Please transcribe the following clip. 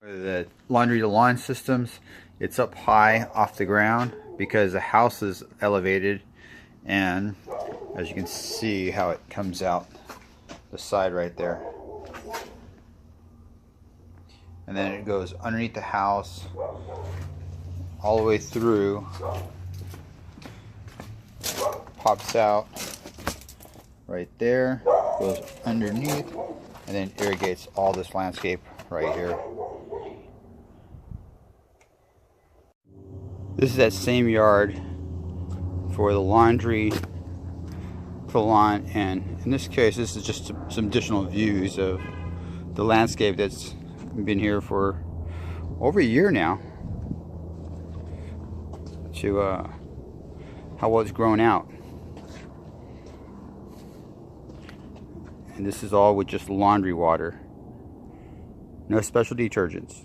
The laundry to lawn systems, it's up high off the ground because the house is elevated, and as you can see how it comes out the side right there, and then it goes underneath the house all the way through, pops out right there, goes underneath, and then irrigates all this landscape right here. This is that same yard for the laundry, for the lawn, and in this case this is just some additional views of the landscape that's been here for over a year now, to how well it's grown out. And this is all with just laundry water, no special detergents.